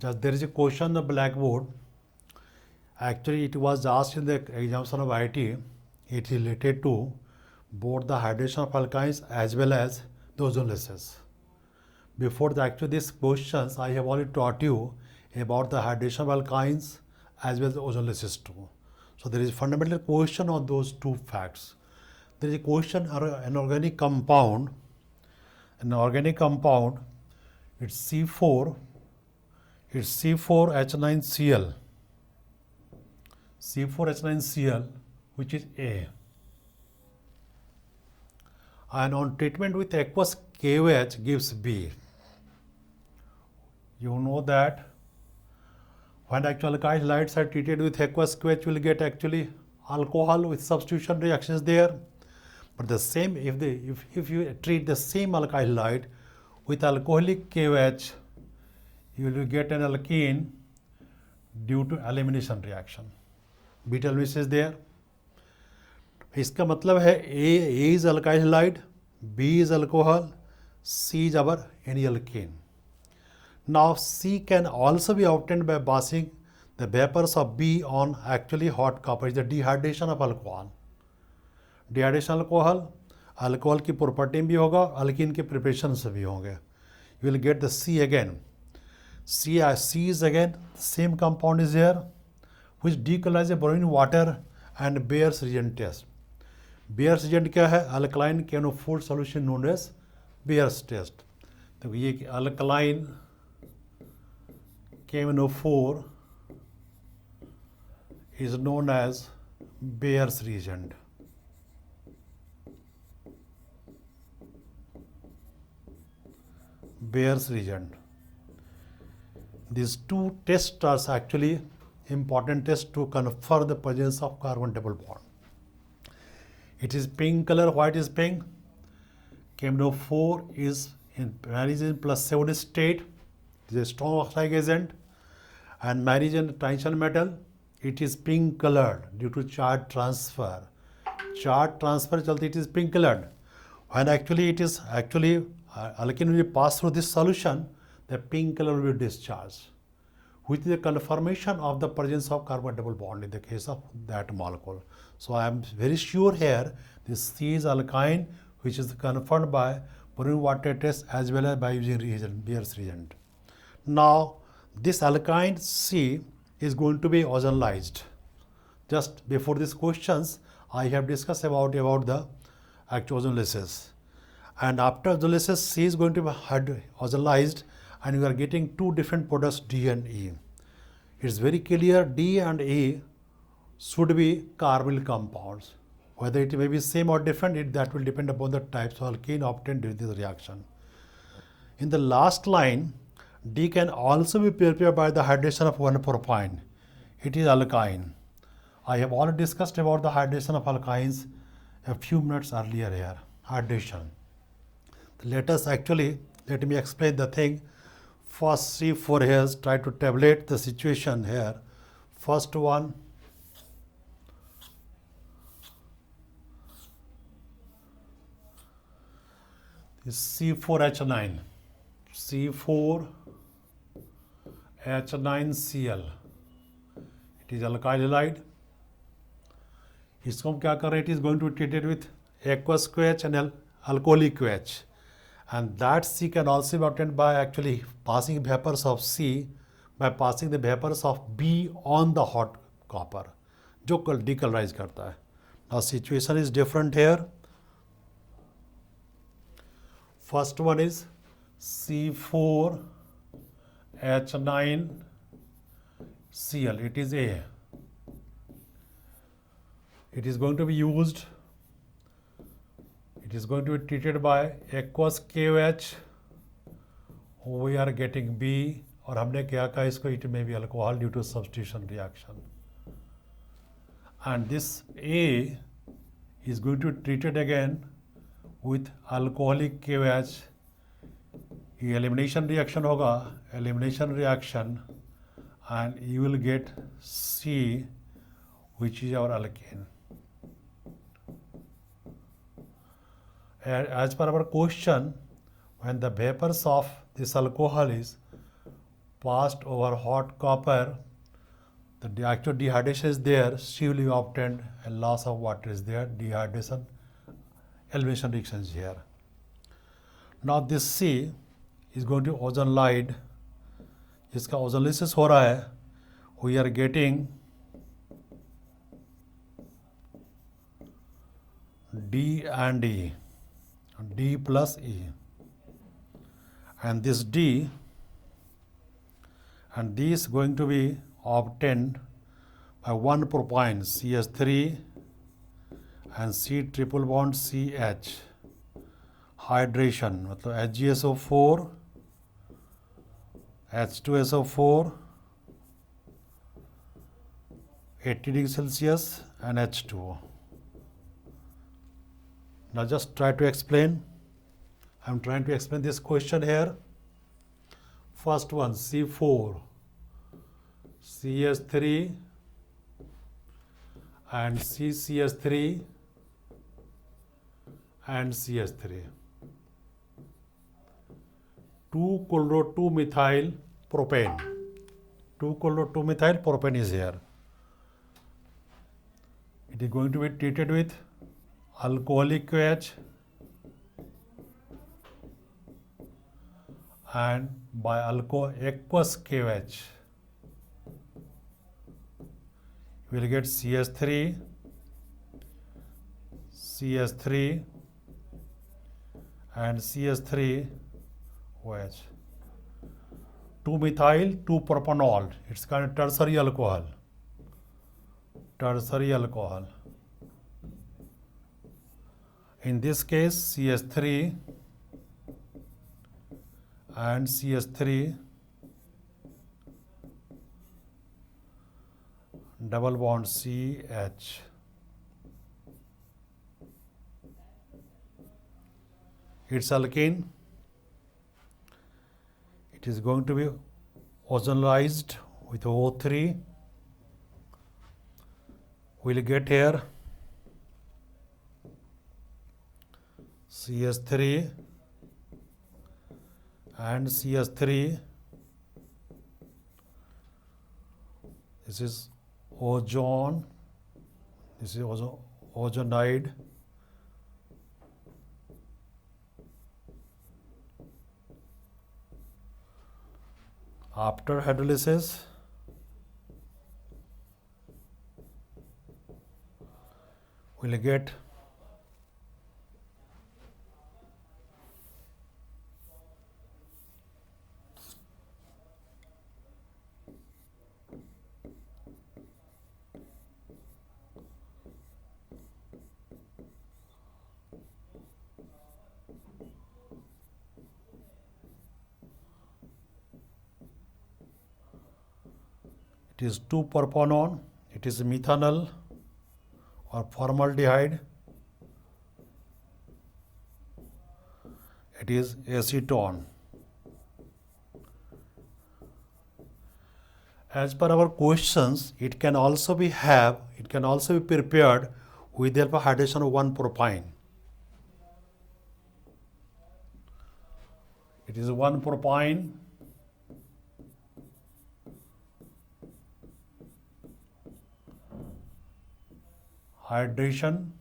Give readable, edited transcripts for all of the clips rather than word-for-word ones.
Just there is a question on the blackboard. Actually, it was asked in the examination of IT. It is related to both the hydration of alkynes as well as the ozonolysis. Before these questions, I have already taught you about the hydration of alkynes as well as the ozonolysis too. So there is a fundamental question on those two facts. There is a question on an organic compound. An organic compound, it's C4H9Cl. C4H9Cl, which is A. And on treatment with aqueous KOH gives B. You know that when actual alkyl halides are treated with aqueous KOH, will get actually alcohol with substitution reactions there. But the same, if you treat the same alkyl halide with alcoholic KOH, you will get an alkene due to elimination reaction. Beta elimination is there. इसका मतलब है A is alkyl halide, B is alcohol, C is our any alkene. Now C can also be obtained by passing the vapors of B on actually hot copper. Is the dehydration of alcohol. Dehydration alcohol की property भी होगा, alkyne के preparation से भी होंगे. You will get the C again. C is again same compound is here, which decolonizes bromine water and Bayer's reagent test. Bayer's reagent क्या है? Alkaline KNO4 solution known as Bayer's test. तो ये alkaline KNO4 is known as Bayer's reagent. Bayer's reagent. These two tests are actually important tests to confirm the presence of carbon double bond. It is pink color. Why it is pink? KMNO4 is in magnesium +7 state. It is a strong oxide agent, and magnesium transition metal. It is pink colored due to charge transfer. Charge transfer चलती, it is pink colored. When actually it is alkene will pass through this solution, the pink color will be discharged, which is a confirmation of the presence of carbon double bond in the case of that molecule. So I am very sure here this C is alkyne, which is confirmed by bromine water test as well as by using reagent, Bayer's reagent. Now this alkyne C is going to be ozonolysed. Just before these questions, I have discussed about the actual ozonolysis. And after ozonolysis, C is going to be ozonolysed, and you are getting two different products, D and E. It's very clear D and E should be carbonyl compounds. Whether it may be same or different, that will depend upon the types of alkene obtained during this reaction. In the last line, D can also be prepared by the hydration of 1,4-propyne. It is alkyne. I have already discussed about the hydration of alkynes a few minutes earlier here. Hydration. Let me explain the thing. First, C4 here, try to tabulate the situation here. First one, is C4H9. C4H9Cl. It is alkyl halide. इसको हम क्या कर रहे हैं? It is going to be treated with aqueous KOH and alcoholic KOH. And that C can also be obtained by actually passing vapors of C by passing the vapors of B on the hot copper, जो decolorize करता है. Now situation is different here. First one is C4H9Cl. It is A. It is going to be used. It is going to be treated by aqueous KOH. We are getting B, और हमने क्या कहा इसको? It may be alcohol due to substitution reaction. And this A is going to be treated again with alcoholic KOH. ये elimination reaction होगा, elimination reaction, and you will get C, which is our alkane. As per our question, when the vapors of this alcohol is passed over hot copper, the actual dehydration is there, still you obtained a loss of water is there, dehydration, elimination reaction is here. Now this C is going to ozonolide, जिसका ozonolysis हो रहा है, we are getting D and E, D plus E, and this D and this is going to be obtained by one propyne CH3 and C triple bond CH, hydration मतलब HgSO4 H2SO4 80 degrees Celsius and H2O. Now just try to explain. I'm trying to explain this question here. First one C4 CH3 and CCH3 and CH3. 2-chloro-2-methyl propane. 2-chloro-2-methyl propane is here. It is going to be treated with alcoholic KH and by aqueous KH. We will get CH3, CH3 and CH3 OH. 2-methyl 2-propanol. It's kind of tertiary alcohol. Tertiary alcohol. In this case, CH3 and CH3 double bond CH. It's alkene. It is going to be ozonolized with O3. We'll get here CH3 and CH3. This is ozone. This is ozonide. After hydrolysis, we'll get it is 2-propanone, it is methanol or formaldehyde, it is acetone. As per our questions, it can also be prepared with the help of hydration of 1-propyne. It is 1-propyne hydration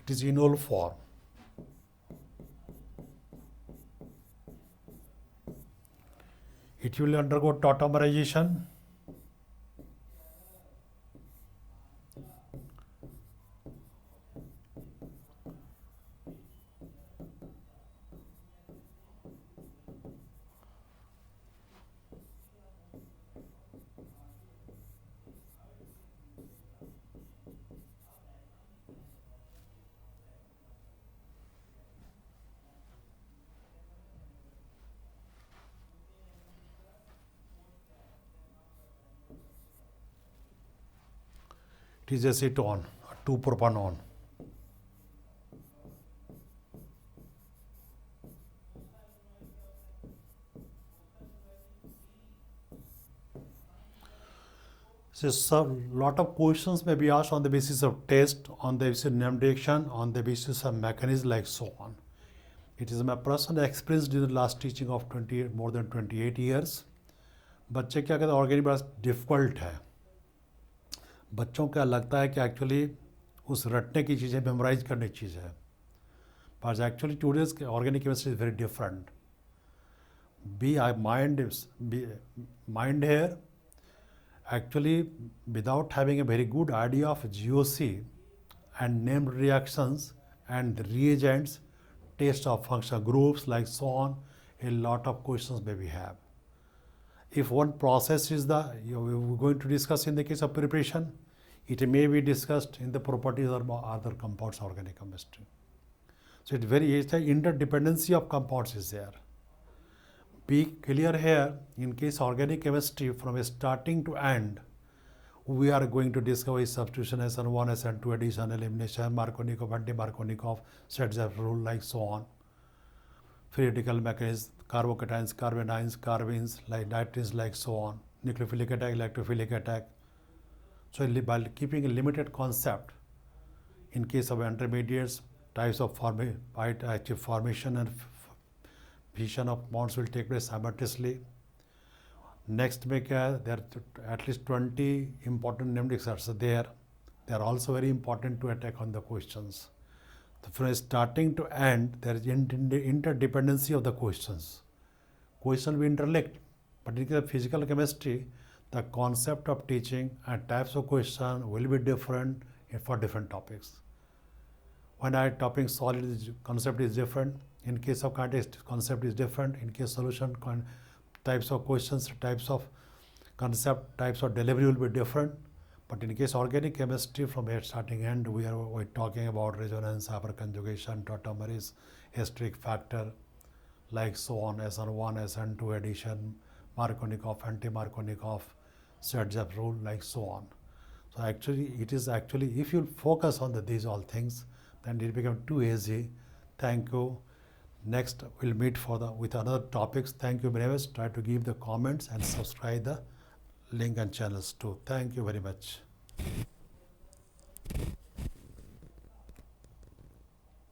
it is enol form. It will undergo tautomerization. It is acetone, 2-propanone. So some lot of questions may be asked on the basis of test, on the basis of name detection, on the basis of mechanism, like so on. It is my personal experience during the last teaching of more than 28 years. बच्चे क्या कहते हैं organic बड़ा difficult है. बच्चों क्या लगता है कि एक्चुअली उस रटने की चीज़ें मेमोराइज करने की चीज़ है, but actually today's organic chemistry is very different. Mind here, actually, without having a very good idea of GOC and named reactions and the reagents, test of functional groups, like so on, a lot of questions may we have. If one process is we're going to discuss in the case of preparation, it may be discussed in the properties or other compounds organic chemistry. So it's the interdependency of compounds is there. Be clear here, in case organic chemistry, from starting to end, we are going to discover substitution, SN1, SN2, addition, elimination, Markovnikov, anti-Markovnikov, sets of rule, like so on. Free radical mechanisms, carbocations, carbanions, carbenes, like nitrites, like so on. Nucleophilic attack, electrophilic attack. So by keeping a limited concept, in case of intermediates, types of formation and fission of bonds will take place simultaneously. Next, there are at least 20 important named exercises there. They are also very important to attack on the questions. So from starting to end, there is interdependency of the questions. Questions will interlink, but in the physical chemistry, the concept of teaching and types of question will be different for different topics. When I topping solid, concept is different. In case of kinetic, concept is different. In case solution, types of questions, types of concept, types of delivery will be different. But in case organic chemistry, from here starting end, we're talking about resonance, hyperconjugation, tautomers, steric factor, like so on, SN1, SN2 addition, Markovnikov, anti-Markovnikov, sets of rule, like so on. So actually, if you focus on these all things, then it becomes too easy. Thank you. Next, we'll meet with other topics. Thank you very much. Try to give the comments and subscribe the link and channels too. Thank you very much.